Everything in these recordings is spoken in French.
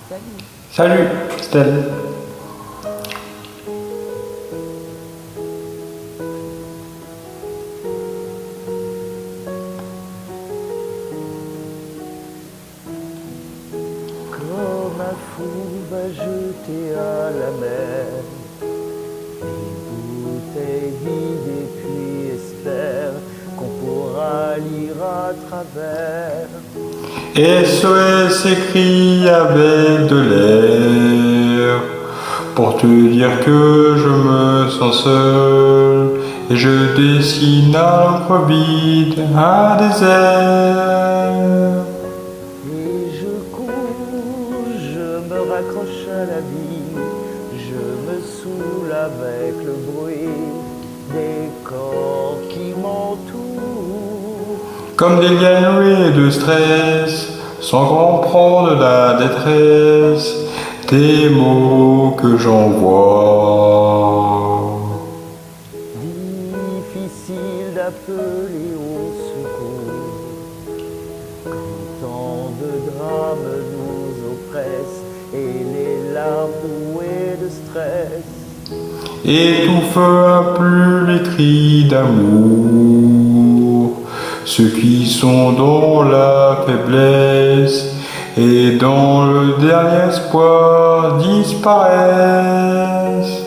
Salut. Salut, Stella. Comme un fou va jeter à la mer une bouteille vide et puis espère qu'on pourra lire à travers. SOS écrit avec de l'air pour te dire que je me sens seul et je dessine à l'encre vide un désert. Et je cours, je me raccroche à la vie, je me saoule avec le bruit des corps qui m'entourent. Comme des liens de stress, sans comprendre la détresse des mots que j'envoie. Difficile d'appeler au secours quand tant de drames nous oppressent et les larmes douées de stress Étouffe un peu les cris d'amour, ceux qui sont dans la faiblesse et dans le dernier espoir disparaissent.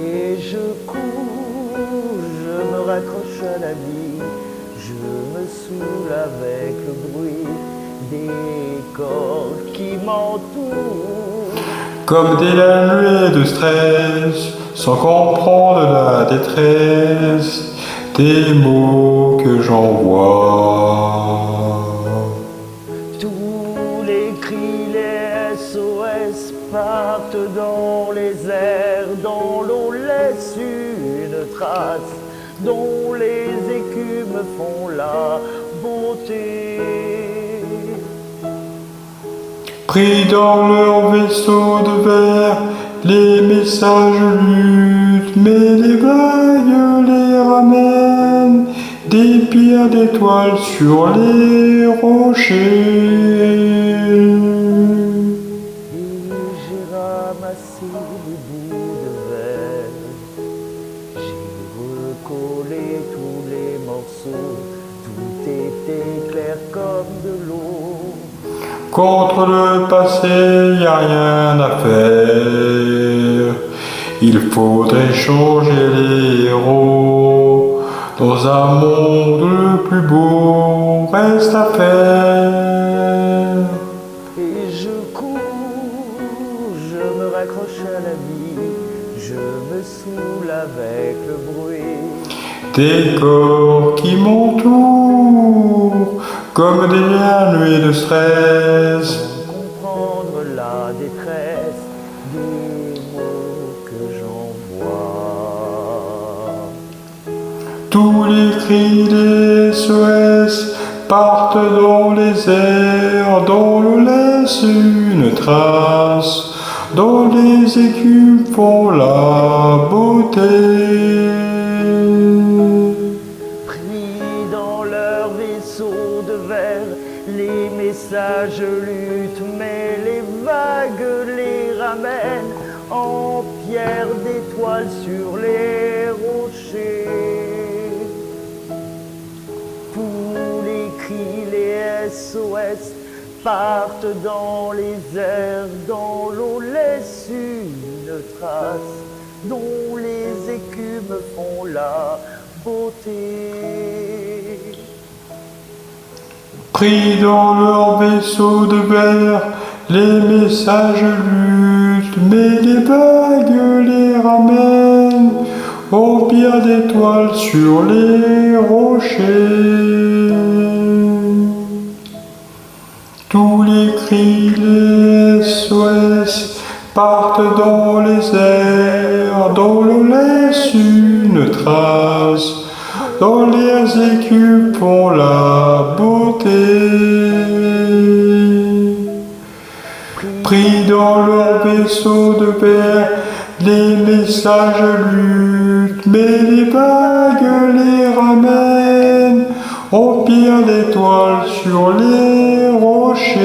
et je cours, je me raccroche à la vie, je me saoule avec le bruit des corps qui m'entourent. Comme des nuées de stress, sans comprendre la détresse des mots que j'envoie. Tous les cris, les SOS partent dans les airs, dans l'eau laisse une trace, dont les écumes font la beauté. Pris dans leur vaisseau de verre, les messages luttent, mais les vagues les ramènent, des pierres d'étoiles sur les rochers. Et j'ai ramassé les bouts de verre, j'ai recollé tous les morceaux, tout était clair comme de l'eau. Contre le passé, y a rien à faire. Il faudrait changer les héros. Dans un monde le plus beau reste à faire. Et je cours, je me raccroche à la vie, je me saoule avec le bruit Des corps qui m'entourent, comme des liens nués de stress. sans comprendre la détresse des mots que j'envoie. Tous les cris des SOS partent dans les airs, dans l'eau laisse une trace, dont les écumes font la beauté. Pris dans leur vaisseau de verre, les messages luttent, mais les vagues les ramènent en pierre d'étoiles sur les rochers. Tous les cris, les SOS partent dans les airs, dans l'eau laisse une trace, dont les écumes font la beauté. Pris dans leur vaisseau de verre, les messages luttent, mais les vagues les ramènent aux pierres d'étoiles sur les rochers. Tous les cris, les SOS partent dans les airs, dont l'eau laisse une trace, dont les écumes font la beauté. Pris dans leur vaisseau de verre, les messages luttent, mais les vagues les ramènent aux pierres d'étoiles sur les rochers.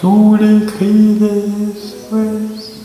tous les cris des SOS.